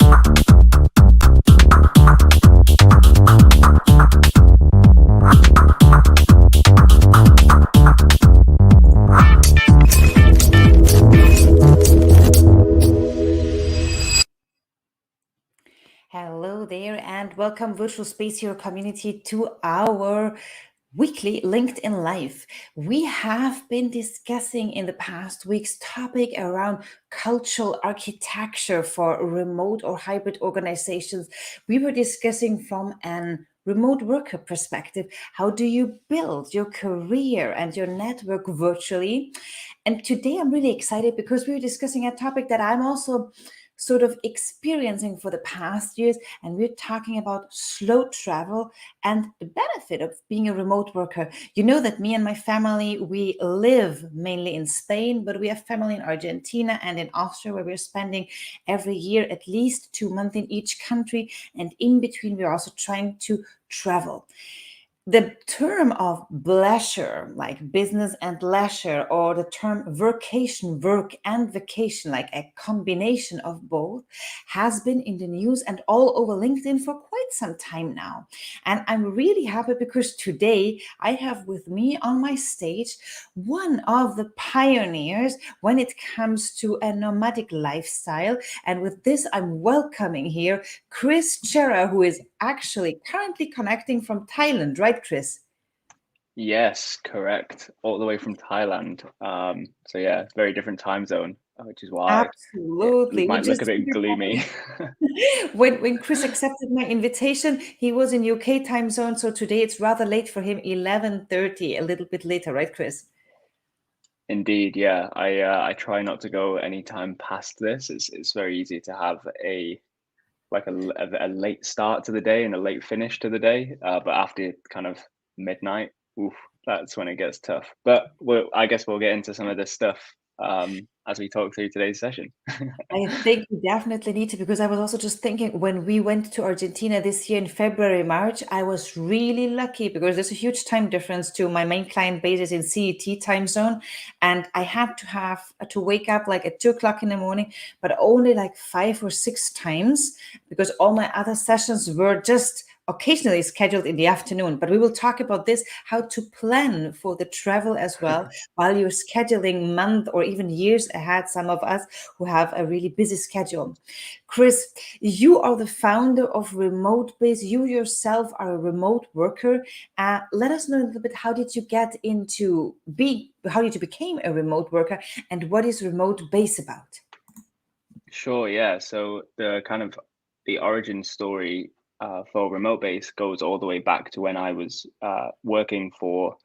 Hello there and welcome Virtual Space Hero community to our weekly LinkedIn Live. We have been discussing in the past week's topic around cultural architecture for remote or hybrid organizations. We were discussing from an remote worker perspective, how do you build your career and your network virtually? And today I'm really excited because we were discussing a topic that I'm also sort of experiencing for the past years, and we're talking about slow travel and the benefit of being a remote worker. You know that me and my family, we live mainly in Spain, but we have family in Argentina and in Austria, where we're spending every year at least 2 months in each country, and in between we're also trying to travel. The term of bleisure, like business and leisure, or the term workation, work and vacation, like a combination of both, has been in the news and all over LinkedIn for quite some time now. And I'm really happy because today I have with me on my stage one of the pioneers when it comes to a nomadic lifestyle. And with this, I'm welcoming here Chris Cerra, who is actually currently connecting from Thailand, right, Chris? Yes, correct. All the way from Thailand. So yeah, very different time zone, which is why it Absolutely, might which look is a bit super gloomy. funny. When Chris accepted my invitation, he was in UK time zone, so today it's rather late for him, 11:30, a little bit later, right, Chris? Indeed, yeah. I try not to go any time past this. It's very easy to have a late start to the day and a late finish to the day. But after kind of midnight, oof, that's when it gets tough. But I guess we'll get into some of this stuff as we talk through today's session. I think we definitely need to, because I was also just thinking when we went to Argentina this year in February, March, I was really lucky because there's a huge time difference to my main client base is in CET time zone. And I had to have to wake up like at 2 o'clock in the morning, but only like 5 or 6 times because all my other sessions were just occasionally scheduled in the afternoon. But we will talk about this, how to plan for the travel as well while you're scheduling month or even years ahead, some of us who have a really busy schedule. Chris, you are the founder of Modebase. You yourself are a remote worker. Let us know a little bit, how did you became a remote worker, and what is Modebase about? Sure, yeah. So the origin story for remote base goes all the way back to when I was working for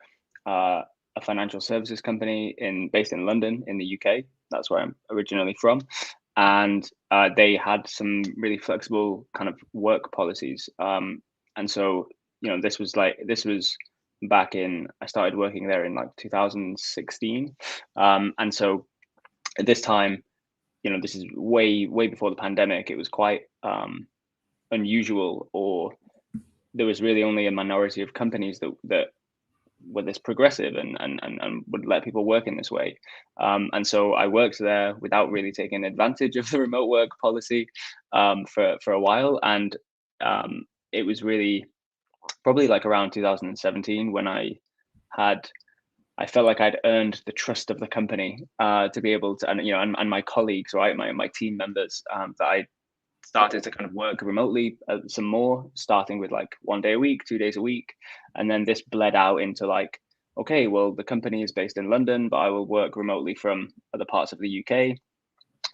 a financial services company based in London in the UK. That's where I'm originally from, and they had some really flexible kind of work policies. And so this was back in I started working there in like 2016, and so at this time, this is way before the pandemic. It was quite unusual, or there was really only a minority of companies that were this progressive and would let people work in this way. And so I worked there without really taking advantage of the remote work policy for a while. And it was really probably like around 2017 when I felt like I'd earned the trust of the company to be able to, and my colleagues, right, my team members, that I started to kind of work remotely some more, starting with like 1 day a week, 2 days a week, and then this bled out into like, okay, well, the company is based in London, but I will work remotely from other parts of the UK.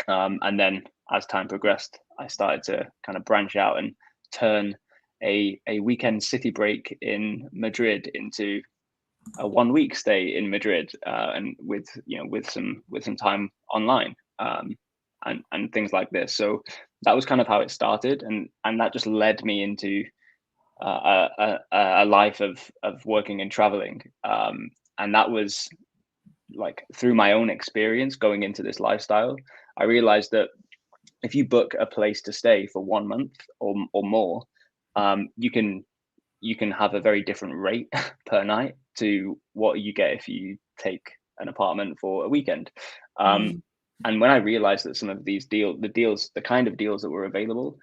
And then as time progressed, I started to kind of branch out and turn a weekend city break in Madrid into a 1 week stay in Madrid, and with some time online, and things like this. So that was kind of how it started, and that just led me into a life of working and traveling, and that was like through my own experience going into this lifestyle. I realized that if you book a place to stay for 1 month or more, you can have a very different rate per night to what you get if you take an apartment for a weekend. Mm. when I realized that some of these the kind of deals that were available,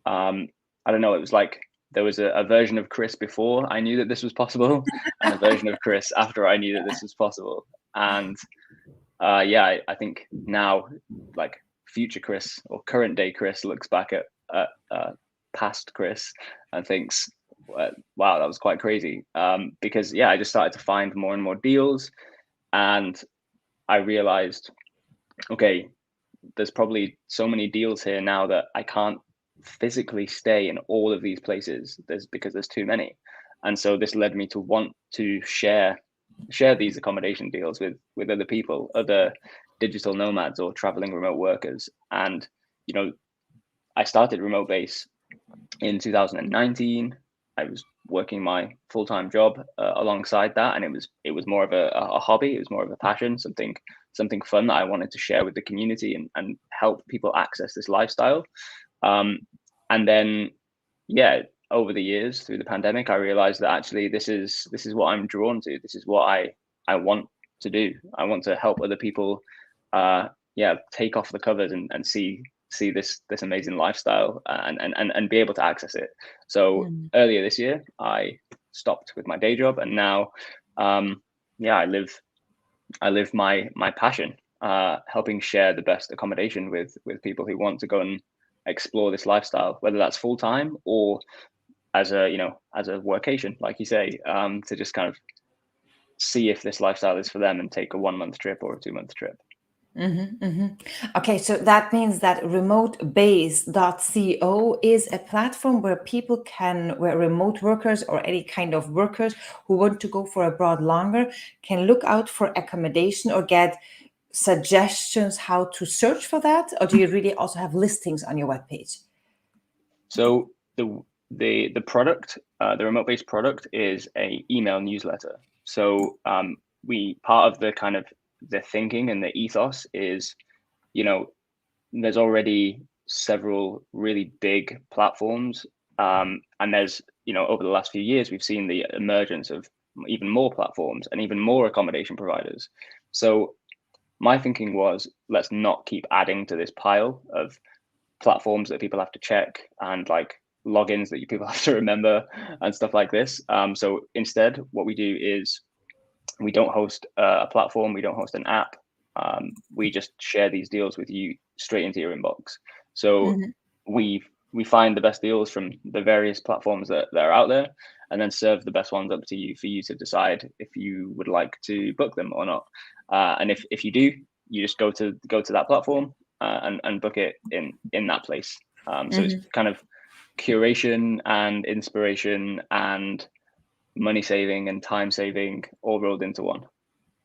I don't know, it was like there was a version of Chris before I knew that this was possible, and a version of Chris after I knew that this was possible. And yeah, I think now, like, future Chris or current day Chris looks back at past Chris and thinks, wow, that was quite crazy. Because yeah, I just started to find more and more deals, and I realized, okay, there's probably so many deals here now that I can't physically stay in all of these places. Because there's too many. And so this led me to want to share these accommodation deals with other people, other digital nomads or traveling remote workers. And you know, I started Modebase in 2019. I was working my full-time job alongside that, and it was more of a hobby. It was more of a passion, something fun that I wanted to share with the community and help people access this lifestyle. And then, yeah, over the years through the pandemic, I realized that actually this is what I'm drawn to. This is what I want to do. I want to help other people, yeah, take off the covers and see this amazing lifestyle, and be able to access it. So earlier this year, I stopped with my day job, and now, yeah, I live my passion, helping share the best accommodation with people who want to go and explore this lifestyle, whether that's full time or as a workation, like you say, to just kind of see if this lifestyle is for them and take a 1 month trip or a 2 month trip. Okay, so that means that remotebase.co is a platform where remote workers or any kind of workers who want to go for abroad longer can look out for accommodation or get suggestions how to search for that, or do you really also have listings on your webpage? So the product, the Modebase product, is a email newsletter. So we part of the kind of the thinking and the ethos is, there's already several really big platforms, and there's, over the last few years we've seen the emergence of even more platforms and even more accommodation providers. So my thinking was, let's not keep adding to this pile of platforms that people have to check and like logins that people have to remember and stuff like this. So instead, what we do is we don't host a platform, we don't host an app. We just share these deals with you straight into your inbox. So we find the best deals from the various platforms that are out there, and then serve the best ones up to you for you to decide if you would like to book them or not. And if you do, you just go to that platform, and book it in that place. So it's kind of curation and inspiration and money saving and time saving all rolled into one.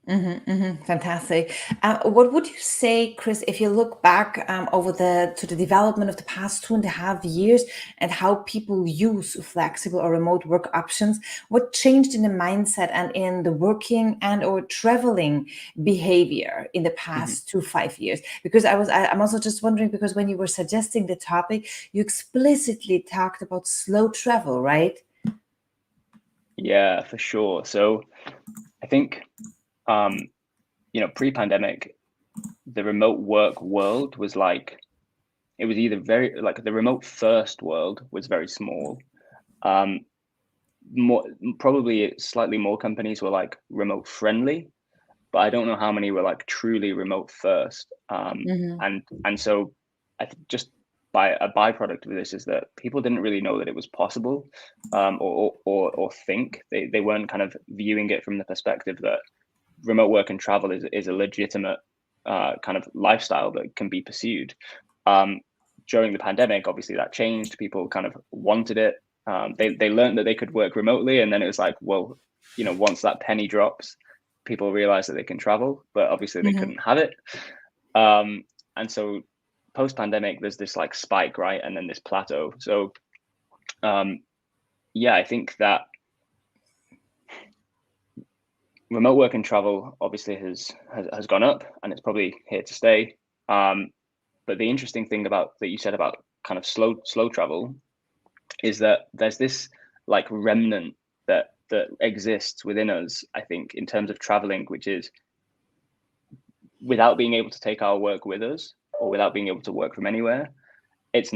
Fantastic. What would you say, Chris, if you look back over to the development of the past 2.5 years and how people use flexible or remote work options? What changed in the mindset and in the working and or traveling behavior in the past 5 years? Because I'm also just wondering, because when you were suggesting the topic, you explicitly talked about slow travel, right? Yeah, for sure. So I think, pre-pandemic, the remote work world was like, it was either very, like, the remote first world was very small. Probably slightly more companies were like remote friendly, but I don't know how many were like truly remote first. And so just by a byproduct of this is that people didn't really know that it was possible, or think they weren't kind of viewing it from the perspective that remote work and travel is a legitimate kind of lifestyle that can be pursued. During the pandemic, obviously that changed. People kind of wanted it. They learned that they could work remotely, and then it was like, well, once that penny drops, people realize that they can travel, but obviously they couldn't have it. And so post-pandemic, there's this like spike, right, and then this plateau. So yeah, I think that remote work and travel obviously has gone up, and it's probably here to stay. But the interesting thing that you said about kind of slow travel is that there's this like remnant that exists within us, I think, in terms of traveling, which is without being able to take our work with us, or without being able to work from anywhere, it's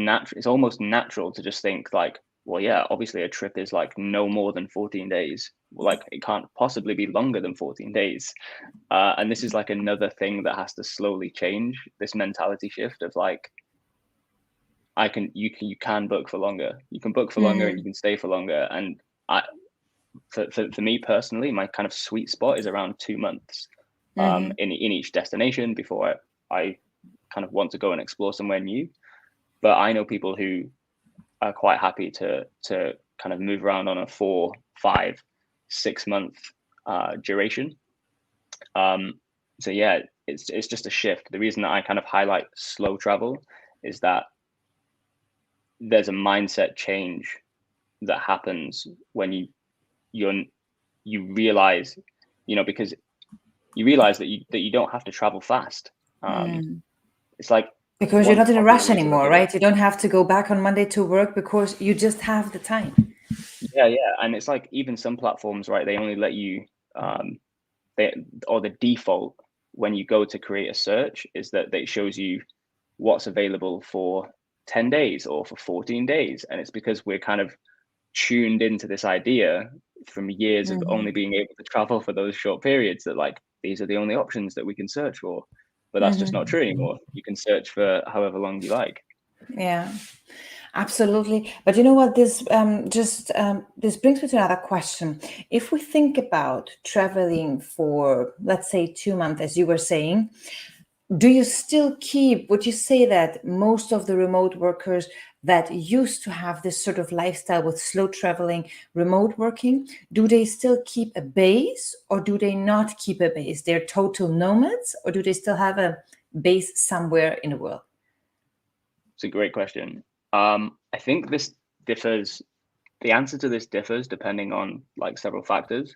almost natural to just think like, well, yeah, obviously a trip is like no more than 14 days. Like it can't possibly be longer than 14 days. And this is like another thing that has to slowly change, this mentality shift of like, you can book for longer. You can book for longer and you can stay for longer. And for me personally, my kind of sweet spot is around 2 months in each destination before I kind of want to go and explore somewhere new. But I know people who are quite happy to kind of move around on a 4, 5, 6 month duration. So yeah, it's just a shift. The reason that I kind of highlight slow travel is that there's a mindset change that happens when you realize, because you realize that you don't have to travel fast. It's like, because you're one not in a popular rush way to look anymore, at it. right? You don't have to go back on Monday to work because you just have the time. Yeah, and it's like even some platforms, right? They only let you, or the default when you go to create a search is that it shows you what's available for 10 days or for 14 days, and it's because we're kind of tuned into this idea from years of only being able to travel for those short periods that like these are the only options that we can search for. But that's just not true anymore. You can search for however long you like. Yeah, absolutely. But you know what? This this brings me to another question. If we think about traveling for, let's say, 2 months, as you were saying, would you say that most of the remote workers that used to have this sort of lifestyle with slow traveling, remote working, do they still keep a base or do they not keep a base? They're total nomads or do they still have a base somewhere in the world? It's a great question. I think this differs. The answer to this differs depending on like several factors.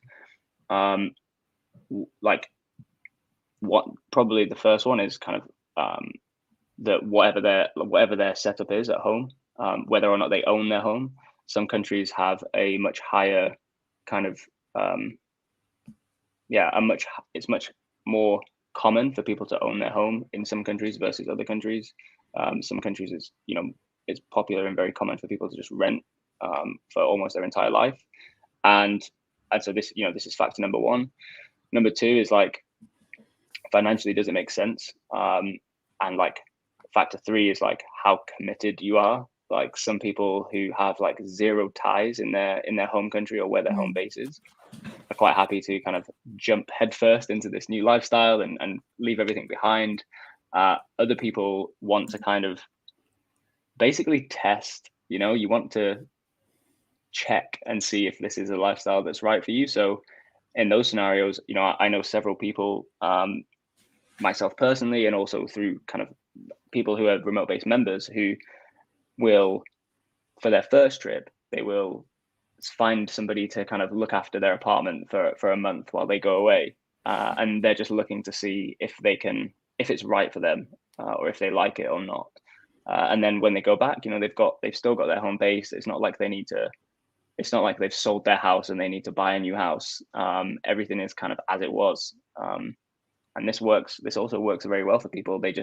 Like what probably the first one is kind of that whatever their setup is at home, whether or not they own their home. Some countries have a much higher kind of it's much more common for people to own their home in some countries versus other countries. Some countries it's popular and very common for people to just rent for almost their entire life, and so this is factor number one. Number two is like financially does it make sense, and like factor three is like how committed you are. Like some people who have like zero ties in their home country or where their home base is are quite happy to kind of jump headfirst into this new lifestyle and leave everything behind. Other people want to kind of basically test, you want to check and see if this is a lifestyle that's right for you. So in those scenarios, I know several people, myself personally, and also through kind of people who are remote based members who will, for their first trip, they will find somebody to kind of look after their apartment for a month while they go away, and they're just looking to see if it's right for them, or if they like it or not. And then when they go back, they've still got their home base. It's not like they've sold their house and they need to buy a new house. Everything is kind of as it was, and this also works very well for people. They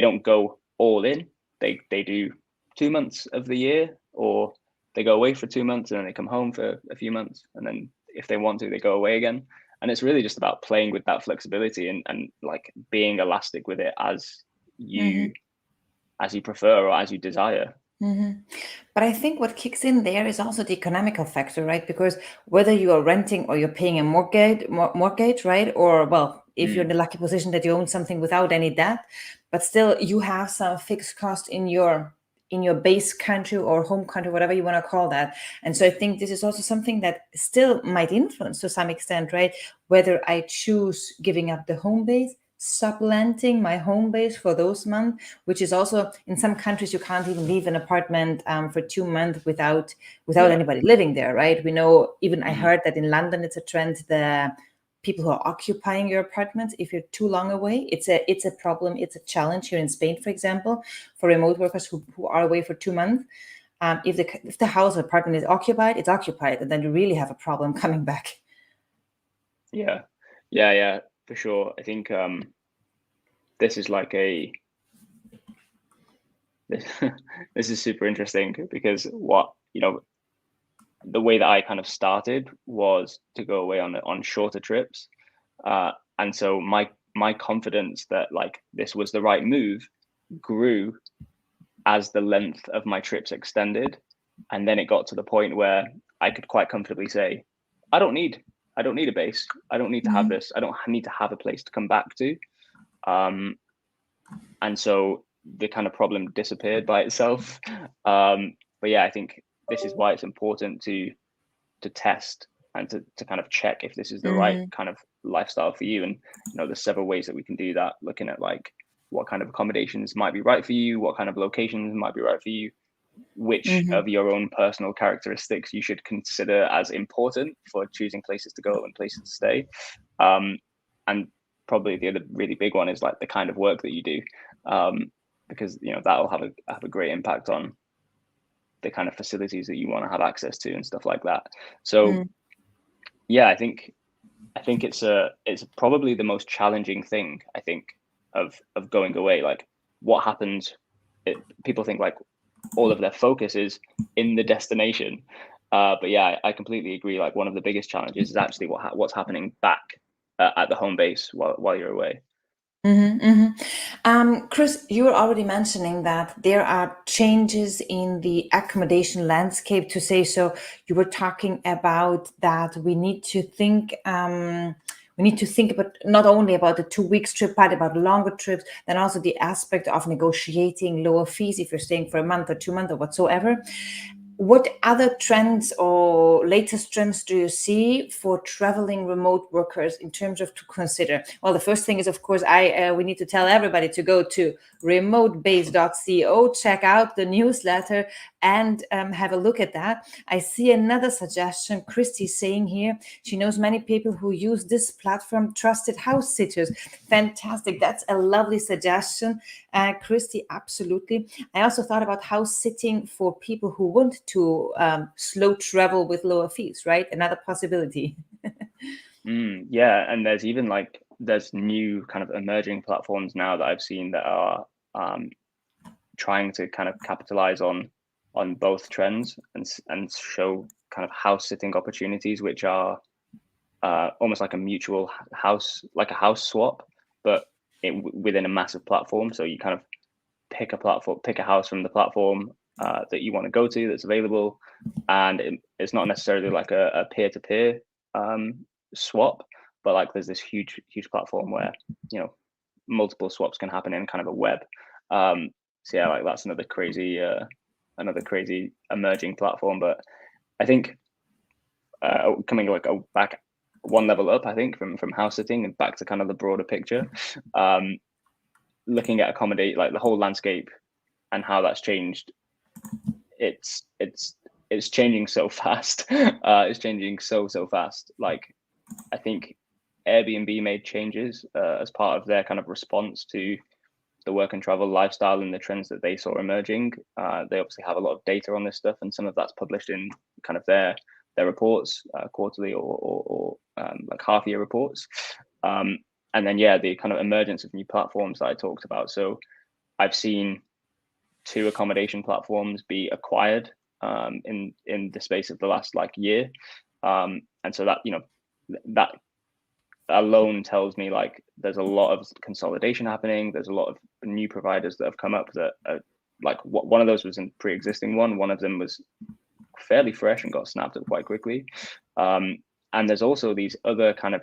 don't go all in. They do 2 months of the year, or they go away for 2 months and then they come home for a few months, and then if they want to, they go away again. And it's really just about playing with that flexibility and like being elastic with it as you prefer or as you desire. But I think what kicks in there is also the economical factor, right? Because whether you are renting or you're paying a mortgage, right? Or, well, if you're in the lucky position that you own something without any debt, but still you have some fixed cost in your base country or home country, whatever you want to call that. And so I think this is also something that still might influence to some extent, right? Whether I choose giving up the home base, subletting my home base for those months, which is also in some countries you can't even leave an apartment for 2 months without anybody living there, right? We know, even I heard that in London it's a trend, the people who are occupying your apartments, if you're too long away, it's a problem, it's a challenge here in Spain, for example, for remote workers who are away for 2 months. If the house or apartment is occupied, it's occupied, and then you really have a problem coming back. Yeah. for sure. I think this is like this is super interesting because the way that I kind of started was to go away on shorter trips, and so my confidence that like this was the right move grew as the length of my trips extended, and then it got to the point where I could quite comfortably say, I don't need a base. I don't need to have this. I don't need to have a place to come back to. And so the kind of problem disappeared by itself. But yeah, I think this is why it's important to test and to kind of check if this is the right kind of lifestyle for you. And there's several ways that we can do that, looking at like what kind of accommodations might be right for you, what kind of locations might be right for you, which of your own personal characteristics you should consider as important for choosing places to go and places to stay. And probably the other really big one is like the kind of work that you do, because that'll have a great impact on the kind of facilities that you want to have access to and stuff like that. So yeah, I think it's probably the most challenging thing, I think, of going away. Like what happens, people think like all of their focus is in the destination, but yeah, I completely agree. Like one of the biggest challenges is actually what's happening back at the home base while you're away. Chris, you were already mentioning that there are changes in the accommodation landscape, to say so. You were talking about that we need to think. We need to think about not only about the 2 weeks trip, but about longer trips, then also the aspect of negotiating lower fees if you're staying for a month or 2 months or whatsoever. What other trends or latest trends do you see for traveling remote workers in terms of to consider? Well, the first thing is, of course, we need to tell everybody to go to remotebase.co, check out the newsletter, and have a look at that. I see another suggestion. Christy's saying here she knows many people who use this platform, trusted house sitters. Fantastic. That's a lovely suggestion, Christy. Absolutely. I also thought about house sitting for people who want to slow travel with lower fees, right? Another possibility. Yeah, and there's new kind of emerging platforms now that I've seen that are trying to kind of capitalize on both trends and show kind of house sitting opportunities, which are almost like a mutual house, like a house swap, but within a massive platform. So you kind of pick a house from the platform that you want to go to that's available, and it's not necessarily like a peer-to-peer swap, but like there's this huge platform where multiple swaps can happen in kind of a web. So yeah, like that's another crazy emerging platform. But I think coming like back one level up, I think from house sitting and back to kind of the broader picture, looking at accommodate like the whole landscape and how that's changed. It's changing so fast. It's changing so fast. Like I think Airbnb made changes as part of their kind of response to the work and travel lifestyle and the trends that they saw emerging. They obviously have a lot of data on this stuff, and some of that's published in kind of their reports, quarterly or like half-year reports. And then yeah, the kind of emergence of new platforms that I talked about. So I've seen 2 accommodation platforms be acquired in the space of the last like year, and so that that alone tells me like there's a lot of consolidation happening. There's a lot of new providers that have come up that are, like one of those was a pre-existing one of them was fairly fresh and got snapped up quite quickly, and there's also these other kind of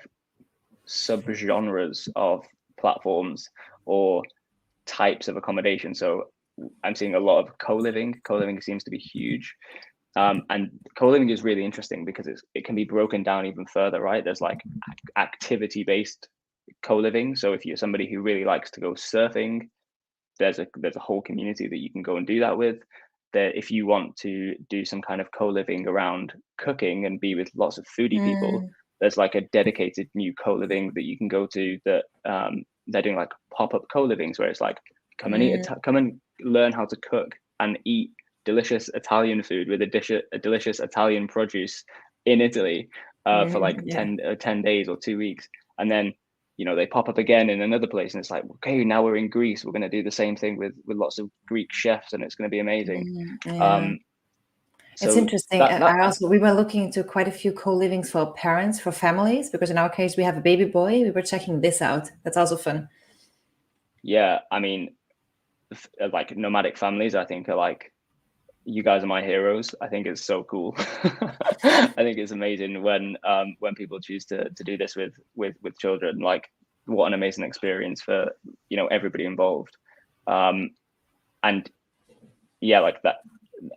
subgenres of platforms or types of accommodation. So I'm seeing a lot of co-living seems to be huge. And co-living is really interesting because it can be broken down even further, right? There's like activity-based co-living. So if you're somebody who really likes to go surfing, there's a whole community that you can go and do that with. That if you want to do some kind of co-living around cooking and be with lots of foodie people, there's like a dedicated new co-living that you can go to that they're doing like pop-up co-livings where it's like come and learn how to cook and eat delicious Italian food with a delicious Italian produce in Italy for like 10 days or 2 weeks, and then they pop up again in another place, and it's like, okay, now we're in Greece, we're going to do the same thing with lots of Greek chefs, and it's going to be amazing. Yeah. It's So interesting. that We were looking into quite a few co-livings for parents, for families, because in our case we have a baby boy. We were checking this out. That's also fun. yeah, I mean, like nomadic families, I think are like, you guys are my heroes. I think it's so cool. I think it's amazing when people choose to do this with children. Like, what an amazing experience for everybody involved. And yeah, like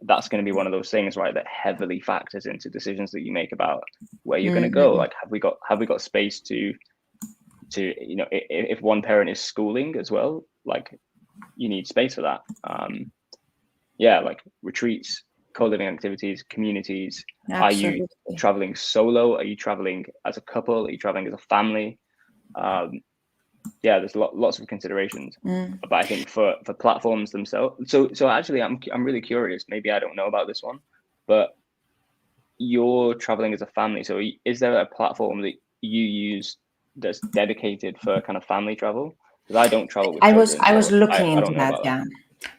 that's going to be one of those things, right, that heavily factors into decisions that you make about where you're going to go. Like, have we got space to if one parent is schooling as well, like, you need space for that. Yeah, like retreats, co-living activities, communities. Absolutely. Are you traveling solo? Are you traveling as a couple? Are you traveling as a family? Yeah, there's lots of considerations. But I think for platforms themselves, so actually, I'm really curious. Maybe I don't know about this one, but you're traveling as a family. So is there a platform that you use that's dedicated for kind of family travel? Because I don't travel with children, I was so looking I into don't know that, about that. yeah.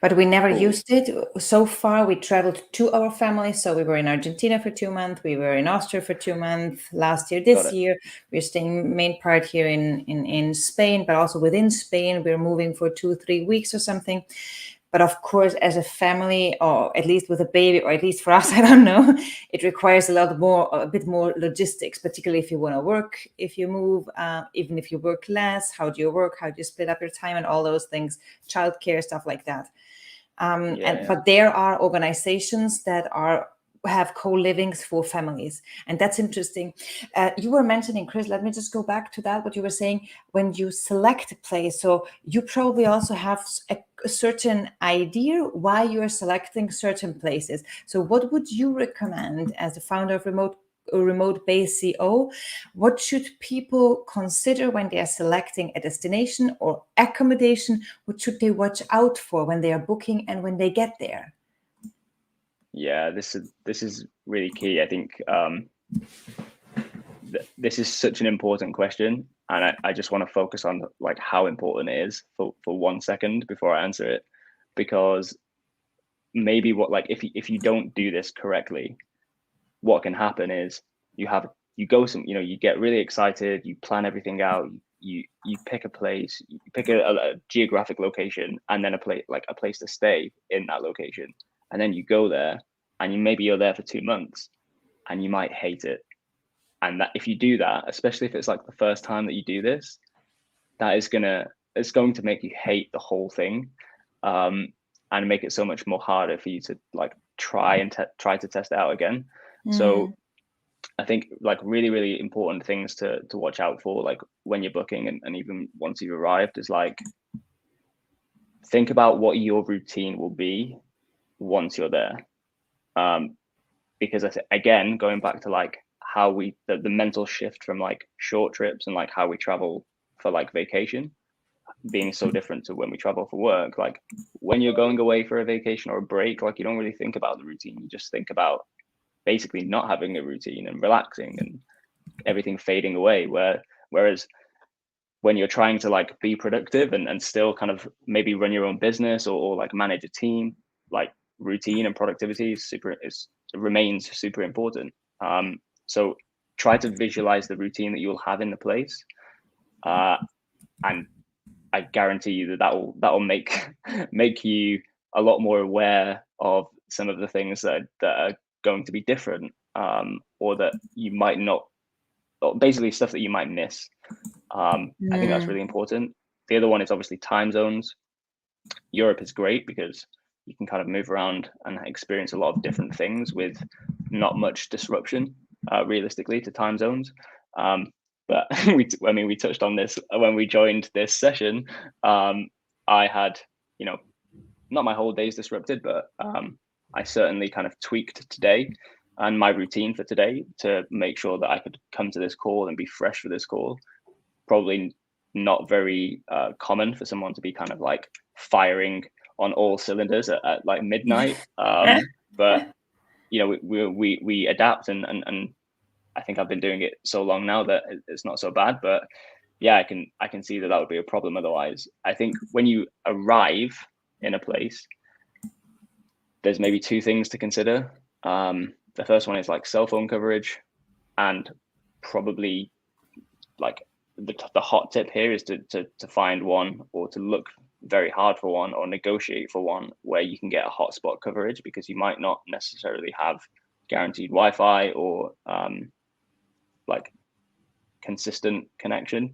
But we never Cool. used it. So far, we traveled to our family. So we were in Argentina for 2 months. We were in Austria for 2 months last year. This year, we're staying main part here in Spain, but also within Spain, we're moving for 2-3 weeks or something. But of course, as a family, or at least with a baby, or at least for us, I don't know, it requires a bit more logistics, particularly if you want to work, if you move, even if you work less, how do you work, how do you split up your time, and all those things, childcare, stuff like that. But there are organizations that have co-livings for families, and that's interesting. You were mentioning, Chris, let me just go back to that, what you were saying, when you select a place, so you probably also have a certain idea why you're selecting certain places. So what would you recommend as the founder of remote base CO? What should people consider when they are selecting a destination or accommodation? What should they watch out for when they are booking and when they get there? Yeah, this is really key. I think this is such an important question, and I just want to focus on like how important it is for 1 second before I answer it, because maybe if you don't do this correctly, what can happen is you get really excited, you plan everything out, you pick a place, you pick a geographic location, and then a place to stay in that location, and then you go there, and you're there for 2 months, and you might hate it. And that if you do that, especially if it's like the first time that you do this, it's going to make you hate the whole thing, and make it so much more harder for you to like try to test it out again. So I think like really, really important things to watch out for, like when you're booking and even once you've arrived, is like, think about what your routine will be once you're there. Because again, going back to like how the mental shift from like short trips and like how we travel for like vacation being so different to when we travel for work. Like when you're going away for a vacation or a break, like you don't really think about the routine. You just think about basically not having a routine and relaxing and everything fading away. Whereas when you're trying to like be productive and still kind of maybe run your own business or like manage a team, like routine and productivity remains super important. So try to visualize the routine that you'll have in the place, and I guarantee you that will make you a lot more aware of some of the things that are going to be different, or that you might not, or basically stuff that you might miss. I think that's really important. The other one is obviously time zones. Europe is great because you can kind of move around and experience a lot of different things with not much disruption, realistically, to time zones. But we touched on this when we joined this session. I had, not my whole day's disrupted, but I certainly kind of tweaked today and my routine for today to make sure that I could come to this call and be fresh for this call. Probably not very common for someone to be kind of like firing on all cylinders at like midnight. But we adapt, and I think I've been doing it so long now that it's not so bad. But yeah, I can see that would be a problem otherwise. I think when you arrive in a place, there's maybe two things to consider. The first one is like cell phone coverage, and probably like the hot tip here is to find one, or to look very hard for one, or negotiate for one where you can get a hotspot coverage, because you might not necessarily have guaranteed Wi-Fi or like consistent connection.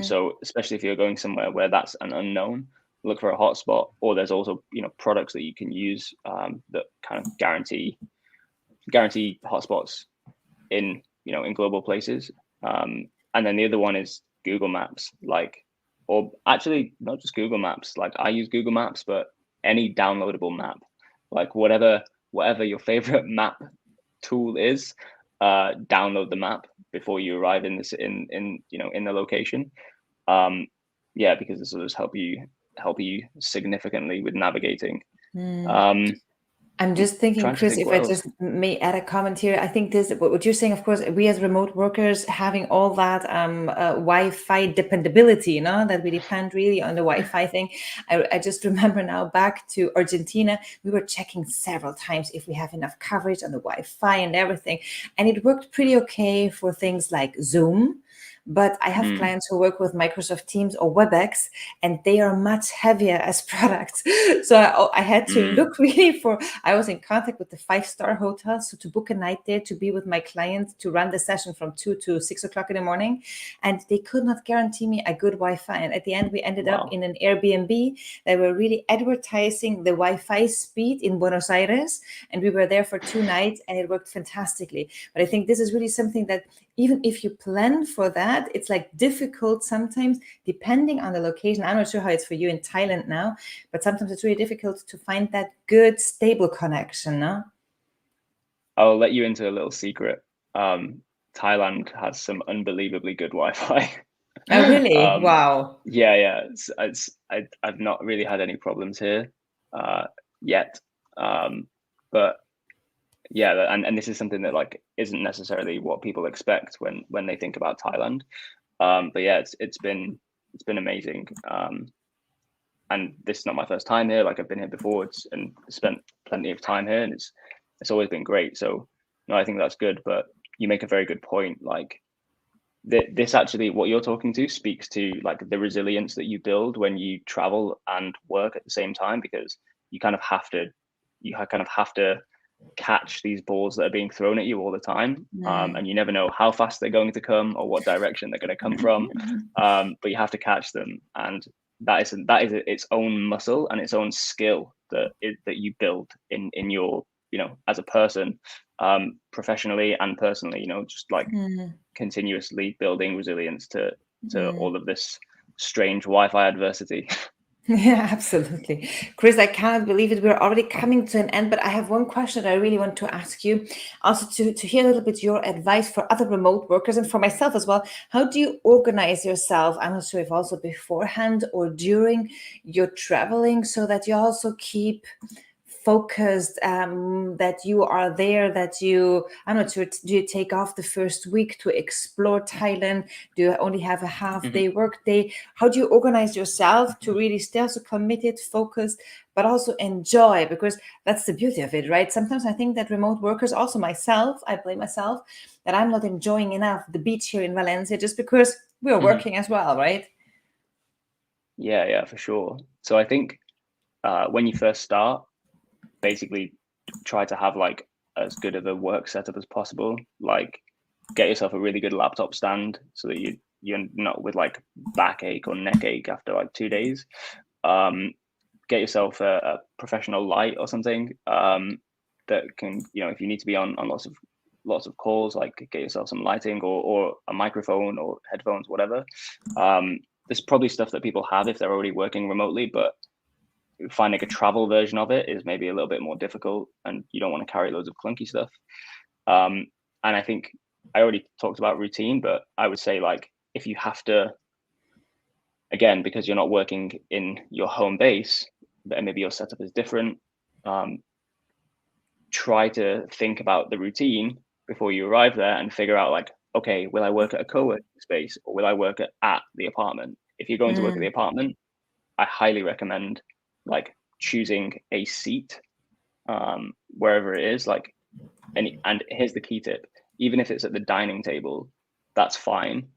So especially if you're going somewhere where that's an unknown, look for a hotspot. Or there's also, you know, products that you can use that kind of guarantee hotspots in, you know, in global places. And then the other one is Google Maps, like, or actually not just Google Maps. Like, I use Google Maps, but any downloadable map, like whatever your favorite map tool is, download the map before you arrive in this in you know, in the location. Yeah, because this will just help you significantly with navigating. I'm just thinking, Trying to Chris, think if what I else. just may add a comment here, I think this, what you're saying, of course, we as remote workers having all that Wi-Fi dependability, you know, that we depend really on the Wi-Fi thing. I just remember now back to Argentina, we were checking several times if we have enough coverage on the Wi-Fi and everything. And it worked pretty okay for things like Zoom. But I have clients who work with Microsoft Teams or WebEx, and they are much heavier as products. So I had to look really for, I was in contact with the 5-star hotel. So to book a night there to be with my client to run the session from 2 to 6 o'clock in the morning. And they could not guarantee me a good Wi-Fi. And at the end, we ended up in an Airbnb. They were really advertising the Wi-Fi speed in Buenos Aires. And we were there for 2 nights and it worked fantastically. But I think this is really something that even if you plan for that, it's like difficult sometimes, depending on the location. I'm not sure how it's for you in Thailand now, but sometimes it's really difficult to find that good, stable connection, no? I'll let you into a little secret. Thailand has some unbelievably good Wi-Fi. Oh, really? Wow. Yeah. I've not really had any problems here yet. But yeah, and this is something that like isn't necessarily what people expect when they think about Thailand. But yeah, it's been amazing. And this is not my first time here. Like, I've been here before, and spent plenty of time here, and it's always been great. So no, I think that's good. But you make a very good point. Like, this actually, what you're talking to speaks to like the resilience that you build when you travel and work at the same time, because you kind of have to catch these balls that are being thrown at you all the time, and you never know how fast they're going to come or what direction they're going to come from, but you have to catch them. And that is its own muscle and its own skill that you build in your, you know, as a person, professionally and personally, you know, just like continuously building resilience to all of this strange Wi-Fi adversity. Yeah, absolutely. Chris, I cannot believe it. We're already coming to an end, but I have one question that I really want to ask you. Also, to hear a little bit your advice for other remote workers and for myself as well. How do you organize yourself? I'm not sure if also beforehand or during your traveling, so that you also keep focused, that you are there, that you, I'm not sure, do you take off the first week to explore Thailand? Do you only have a half day work day? How do you organize yourself to really stay also committed, focused, but also enjoy? Because that's the beauty of it, right? Sometimes I think that remote workers, also myself, I blame myself, that I'm not enjoying enough the beach here in Valencia just because we are working as well, right? Yeah, for sure. So I think when you first start, basically try to have like as good of a work setup as possible. Like, get yourself a really good laptop stand so that you're not with like backache or neck ache after like 2 days. Get yourself a professional light or something, that can, you know, if you need to be on lots of calls, like get yourself some lighting, or a microphone or headphones, whatever. There's probably stuff that people have if they're already working remotely, but finding a travel version of it is maybe a little bit more difficult, and you don't want to carry loads of clunky stuff. And I think I already talked about routine, but I would say, like, if you have to, again, because you're not working in your home base, but maybe your setup is different, try to think about the routine before you arrive there and figure out like okay, will I work at a co-working space or will I work at the apartment? If you're going to work at the apartment, I highly recommend like choosing a seat wherever it is. Like, and here's the key tip: even if it's at the dining table, that's fine,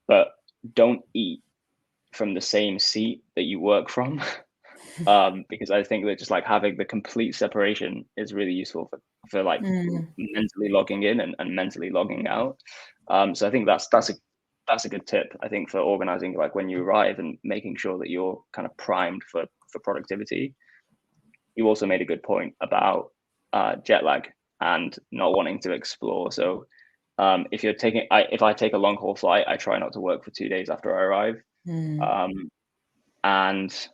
but don't eat from the same seat that you work from. Because I think that just like having the complete separation is really useful for like mentally logging in and mentally logging out. So I think that's a good tip, I think, for organizing like when you arrive and making sure that you're kind of primed for productivity. You also made a good point about jet lag and not wanting to explore. So if you're taking, if I take a long haul flight, I try not to work for 2 days after I arrive. And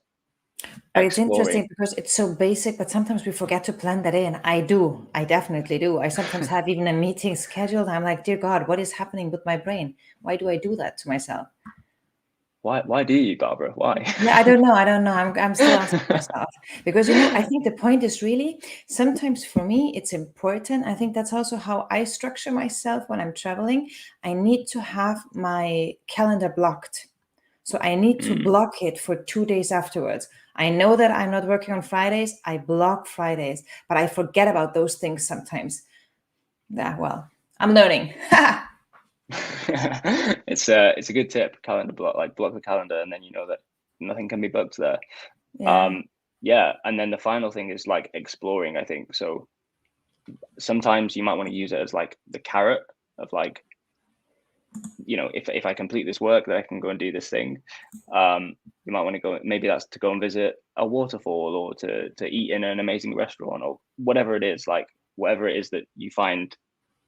But it's exploring. interesting because it's so basic, but sometimes we forget to plan that in. I do. I definitely do. I sometimes have even a meeting scheduled. I'm like, dear God, what is happening with my brain? Why do I do that to myself? Why do you, Barbara? Why? Yeah, I don't know. I'm still asking myself because, I think the point is really sometimes for me, it's important. I think that's also how I structure myself when I'm traveling. I need to have my calendar blocked. So I need to block it for 2 days afterwards. I know that I'm not working on Fridays. I block Fridays, but I forget about those things sometimes. Yeah, well, I'm learning. It's a good tip. Calendar block, like block the calendar, and then you know that nothing can be booked there. Yeah. Yeah, and then the final thing is like exploring, I think. So sometimes you might want to use it as like the carrot of like, if I complete this work, then I can go and do this thing. You might want to go, maybe that's to go and visit a waterfall or to eat in an amazing restaurant or whatever it is, like whatever it is that you find,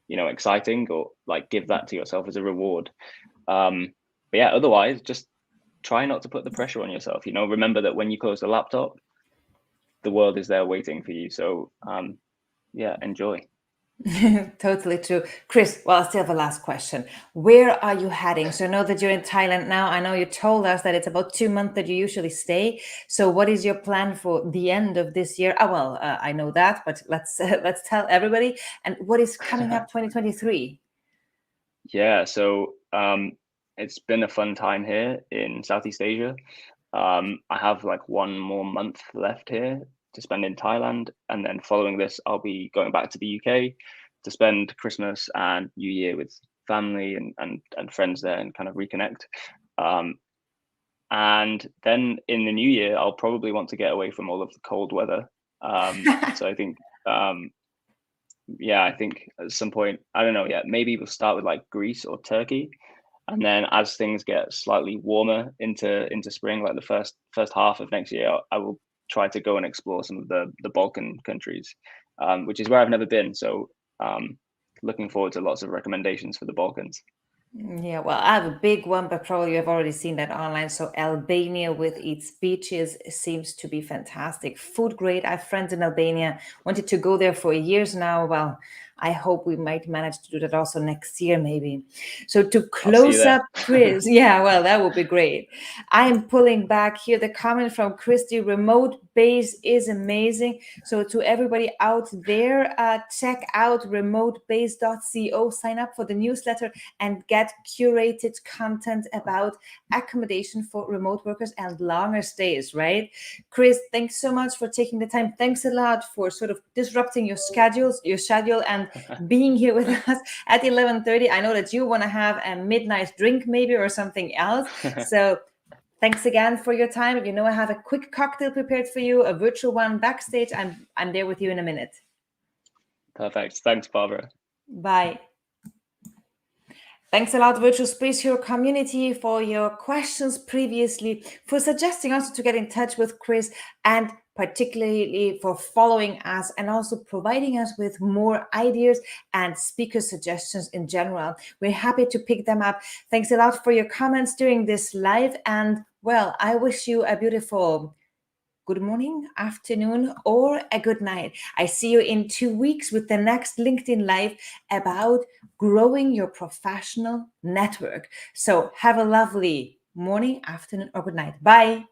exciting, or like give that to yourself as a reward. But yeah, otherwise just try not to put the pressure on yourself. Remember that when you close the laptop, the world is there waiting for you. So yeah, enjoy. Totally true. Chris, well, I still have a last question. Where are you heading? So I know that you're in Thailand now. I know you told us that it's about 2 months that you usually stay. So what is your plan for the end of this year? I know that, but let's tell everybody. And what is coming up 2023? Yeah, so it's been a fun time here in Southeast Asia. I have like 1 more month left here to spend in Thailand, and then following this, I'll be going back to the UK to spend Christmas and New Year with family and friends there and kind of reconnect. And then in the new year, I'll probably want to get away from all of the cold weather. So I think yeah, I think at some point, I don't know yet, maybe we'll start with like Greece or Turkey. And then as things get slightly warmer into spring, like the first half of next year, I will try to go and explore some of the Balkan countries, which is where I've never been. So looking forward to lots of recommendations for the Balkans. Yeah, well, I have a big one, but probably you've already seen that online. So Albania with its beaches seems to be fantastic. Food great. I have friends in Albania, wanted to go there for years now. Well, I hope we might manage to do that also next year, maybe. So to I'll see you close there. up, Chris, yeah, well, that would be great. I'm pulling back here the comment from Christy, remote base is amazing. So to everybody out there, check out remotebase.co, sign up for the newsletter and get curated content about accommodation for remote workers and longer stays, right? Chris, thanks so much for taking the time. Thanks a lot for sort of disrupting your schedule and being here with us at 11:30. I know that you want to have a midnight drink maybe or something else. So thanks again for your time. I have a quick cocktail prepared for you, a virtual one backstage. I'm there with you in a minute. Perfect. Thanks, Barbara. Bye. Thanks a lot, Virtual Space Hero community, for your questions previously, for suggesting also to get in touch with Chris, and particularly for following us and also providing us with more ideas and speaker suggestions in general. We're happy to pick them up. Thanks a lot for your comments during this live. And well, I wish you a beautiful good morning, afternoon, or a good night. I see you in 2 weeks with the next LinkedIn Live about growing your professional network. So have a lovely morning, afternoon, or good night. Bye.